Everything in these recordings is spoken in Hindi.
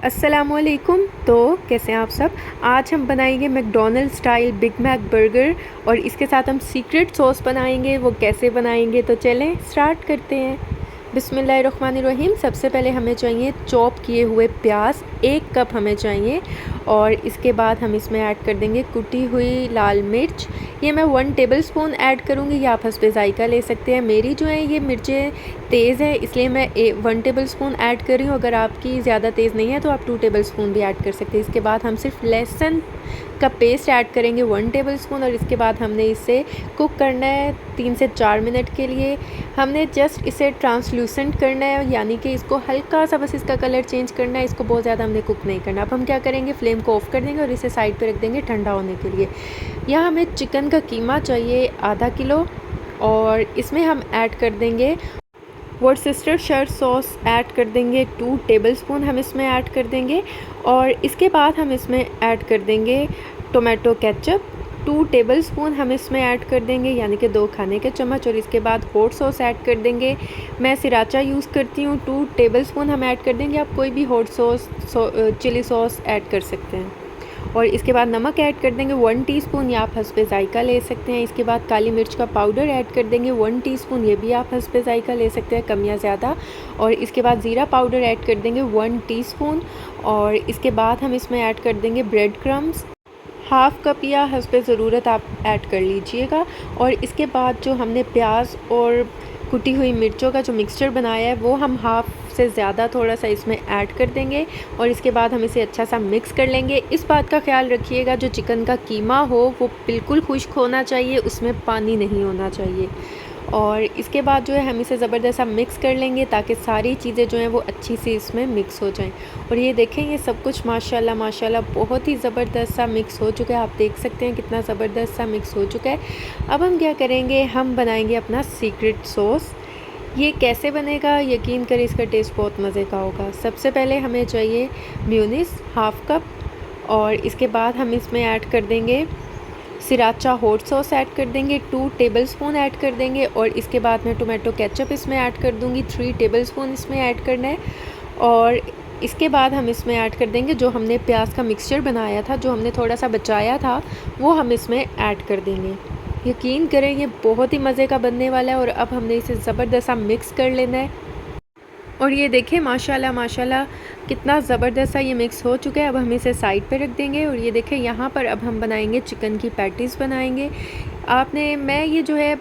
अस्सलामुअलैकुम। तो कैसे हैं आप सब। आज हम बनाएंगे McDonald style big Mac burger और इसके साथ हम सीक्रेट सॉस बनाएंगे। वो कैसे बनाएंगे तो चलें स्टार्ट करते हैं। बिस्मिल्लाहिर्रहमानिर्रहीम। सबसे पहले हमें चाहिए चॉप किए हुए प्याज 1 कप हमें चाहिए और इसके बाद हम इसमें ऐड कर देंगे कुटी हुई लाल मिर्च। ये मैं 1 टेबलस्पून ऐड करूँगी, या आप हस्बे ज़ायका ले सकते हैं। मेरी जो है ये मिर्चें तेज़ है इसलिए मैं 1 टेबलस्पून ऐड कर रही हूँ। अगर आपकी ज़्यादा तेज़ नहीं है तो आप 2 टेबलस्पून भी ऐड कर सकते हैं। इसके बाद हम सिर्फ लहसुन का पेस्ट ऐड करेंगे 1 टेबलस्पून और इसके बाद हमने इसे कुक करना है 3 से 4 मिनट के लिए। हमने जस्ट इसे ट्रांसलूसेंट करना है, यानी कि इसको हल्का सा बस इसका कलर चेंज करना है। इसको बहुत ज़्यादा हमने कुक नहीं करना। अब हम क्या करेंगे, फ्लेम को ऑफ़ कर देंगे और इसे साइड पे रख देंगे ठंडा होने के लिए। यहाँ हमें चिकन का कीमा चाहिए आधा किलो और इसमें हम ऐड कर देंगे वर्सेस्टरशायर सॉस ऐड कर देंगे 2 टेबलस्पून हम इसमें ऐड कर देंगे और इसके बाद हम इसमें ऐड कर देंगे टोमेटो केचप 2 टेबलस्पून हम इसमें ऐड कर देंगे, यानी कि 2 खाने के चम्मच। और इसके बाद हॉट सॉस ऐड कर देंगे। मैं सिराचा यूज़ करती हूँ, 2 टेबलस्पून हम ऐड कर देंगे। आप कोई भी hot sauce chilli sauce add कर सकते हैं। और इसके बाद नमक ऐड कर देंगे 1 टीस्पून, या आप हस्बे ज़ायका ले सकते हैं। इसके बाद काली मिर्च का पाउडर ऐड कर देंगे 1 टीस्पून, ये भी आप हस्बे ज़ायका ले सकते हैं, कम या ज़्यादा। और इसके बाद ज़ीरा पाउडर ऐड कर देंगे 1 टीस्पून और इसके बाद हम इसमें ऐड कर देंगे ब्रेड क्रम्स 1/2 कप, या हस्बे ज़रूरत आप ऐड कर लीजिएगा। और इसके बाद जो हमने प्याज और कुटी हुई मिर्चों का जो मिक्सचर बनाया है वो हम हाफ़ से ज़्यादा थोड़ा सा इसमें ऐड कर देंगे और इसके बाद हम इसे अच्छा सा मिक्स कर लेंगे। इस बात का ख्याल रखिएगा जो चिकन का कीमा हो वो बिल्कुल खुश्क होना चाहिए, उसमें पानी नहीं होना चाहिए। और इसके बाद जो है हम इसे ज़बरदस्त सा मिक्स कर लेंगे ताकि सारी चीज़ें जो हैं वो अच्छी सी इसमें मिक्स हो जाएं। और ये देखें ये सब कुछ माशाल्लाह माशाल्लाह बहुत ही ज़बरदस्त सा मिक्स हो चुका है। आप देख सकते हैं कितना ज़बरदस्त सा मिक्स हो चुका है। अब हम क्या करेंगे, हम बनाएंगे अपना सीक्रेट सॉस। ये कैसे बनेगा, यकीन करें इसका टेस्ट बहुत मज़े का होगा। सबसे पहले हमें चाहिए मेयोनीज़ 1/2 कप और इसके बाद हम इसमें ऐड कर देंगे सिराचा हॉट सॉस ऐड कर देंगे 2 टेबलस्पून ऐड कर देंगे और इसके बाद मैं टोमेटो केचप इसमें ऐड कर दूंगी 3 टेबलस्पून इसमें ऐड करना है। और इसके बाद हम इसमें ऐड कर देंगे जो हमने प्याज का मिक्सचर बनाया था, जो हमने थोड़ा सा बचाया था, वो हम इसमें ऐड कर देंगे। यकीन करें ये बहुत ही मज़े का बनने वाला है। और अब हमने इसे ज़बरदस्त सा मिक्स कर लेना है। और ये देखें माशाल्लाह माशाल्लाह कितना ज़बरदस्त सा ये मिक्स हो चुका है। अब हम इसे साइड पे रख देंगे और ये देखें यहाँ पर अब हम बनाएंगे चिकन की पैटीज़ बनाएंगे। मैं ये जो है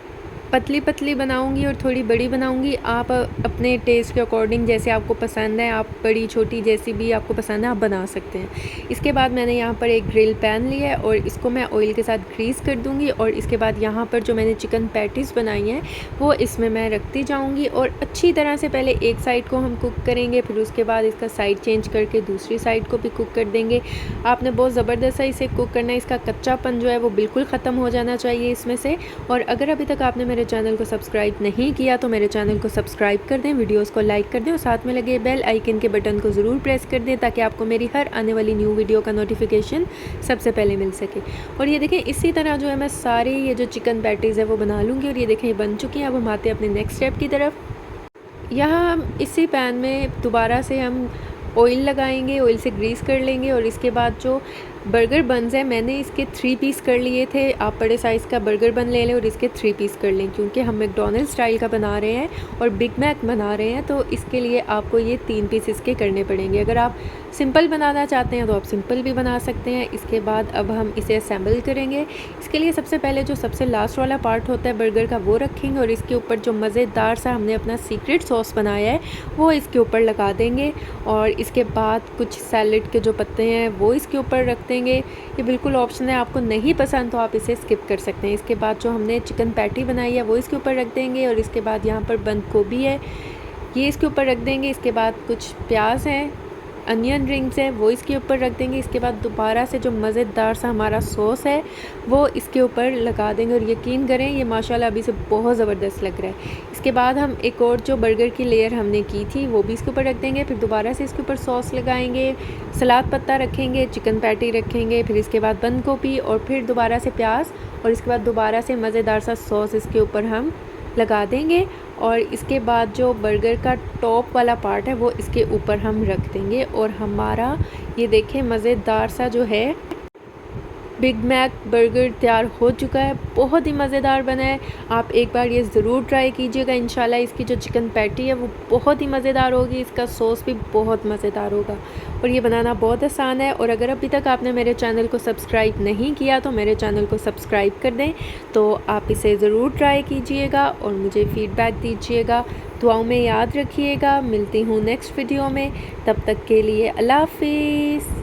पतली पतली बनाऊंगी और थोड़ी बड़ी बनाऊंगी। आप अपने टेस्ट के अकॉर्डिंग जैसे आपको पसंद है, आप बड़ी छोटी जैसी भी आपको पसंद है आप बना सकते हैं। इसके बाद मैंने यहाँ पर एक ग्रिल पैन लिया है और इसको मैं ऑयल के साथ ग्रीस कर दूँगी और इसके बाद यहाँ पर जो मैंने चिकन पैटीज़ बनाई हैं वो इसमें मैं रखती जाऊँगी और अच्छी तरह से पहले एक साइड को हम कुक करेंगे, फिर उसके बाद इसका साइड चेंज करके दूसरी साइड को भी कुक कर देंगे। आपने बहुत ज़बरदस्त सा इसे कुक करना है, इसका कच्चापन जो है वो बिल्कुल ख़त्म हो जाना चाहिए इसमें से। और अगर अभी तक आपने मेरे चैनल को सब्सक्राइब नहीं किया तो मेरे चैनल को सब्सक्राइब कर दें, वीडियोस को लाइक कर दें और साथ में लगे बेल आइकन के बटन को ज़रूर प्रेस कर दें ताकि आपको मेरी हर आने वाली न्यू वीडियो का नोटिफिकेशन सबसे पहले मिल सके। और ये देखें इसी तरह जो है मैं सारी ये जो चिकन पैटीज़ है वो बना लूँगी। और ये देखें ये बन चुकी हैं। अब हम आते हैं अपने नेक्स्ट स्टेप की तरफ। यहाँ हम इसी पैन में दोबारा से हम ऑयल लगाएंगे, ऑयल से ग्रीस कर लेंगे और इसके बाद जो बर्गर बन्स है मैंने इसके 3 पीस कर लिए थे। आप बड़े साइज़ का बर्गर बन ले लें और इसके 3 पीस कर लें, क्योंकि हम मैकडॉनल्ड स्टाइल का बना रहे हैं और बिग मैक बना रहे हैं तो इसके लिए आपको ये 3 पीस इसके करने पड़ेंगे। अगर आप सिंपल बनाना चाहते हैं तो आप सिंपल भी बना सकते हैं। इसके बाद अब हम इसे असेंबल करेंगे। इसके लिए सबसे पहले जो सबसे लास्ट वाला पार्ट होता है बर्गर का वो रखेंगे और इसके ऊपर जो मज़ेदार सा हमने अपना सीक्रेट सॉस बनाया है वो इसके ऊपर लगा देंगे। और इसके बाद कुछ सैलेड के जो पत्ते हैं वो इसके ऊपर रख देंगे। ये बिल्कुल ऑप्शन है, आपको नहीं पसंद तो आप इसे स्किप कर सकते हैं। इसके बाद जो हमने चिकन पैटी बनाई है वो इसके ऊपर रख देंगे और इसके बाद यहाँ पर बंद गोभी है ये इसके ऊपर रख देंगे। इसके बाद कुछ प्याज हैं, अनियन रिंग्स है वो इसके ऊपर रख देंगे। इसके बाद दोबारा से जो मज़ेदार सा हमारा सॉस है वो इसके ऊपर लगा देंगे और यकीन करें ये माशाल्लाह अभी से बहुत ज़बरदस्त लग रहा है। इसके बाद हम एक और जो बर्गर की लेयर हमने की थी वो भी इसके ऊपर रख देंगे। फिर दोबारा से इसके ऊपर सॉस लगाएंगे, सलाद पत्ता रखेंगे, चिकन पैटी रखेंगे, फिर इसके बाद बंद गोभी और फिर दोबारा से प्याज और इसके बाद दोबारा से मज़ेदार सा सॉस इसके ऊपर हम लगा देंगे। और इसके बाद जो बर्गर का टॉप वाला पार्ट है वो इसके ऊपर हम रख देंगे और हमारा ये देखें मज़ेदार सा जो है बिग मैक बर्गर तैयार हो चुका है। बहुत ही मज़ेदार बना है। आप एक बार ये ज़रूर ट्राई कीजिएगा। इंशाल्लाह इसकी जो चिकन पैटी है वो बहुत ही मज़ेदार होगी, इसका सॉस भी बहुत मज़ेदार होगा और ये बनाना बहुत आसान है। और अगर अभी तक आपने मेरे चैनल को सब्सक्राइब नहीं किया तो मेरे चैनल को सब्सक्राइब कर दें। तो आप इसे ज़रूर ट्राई कीजिएगा और मुझे फ़ीडबैक दीजिएगा। दुआओं में याद रखिएगा। मिलती हूँ नेक्स्ट वीडियो में, तब तक के लिए अल्लाह हाफ़िज़।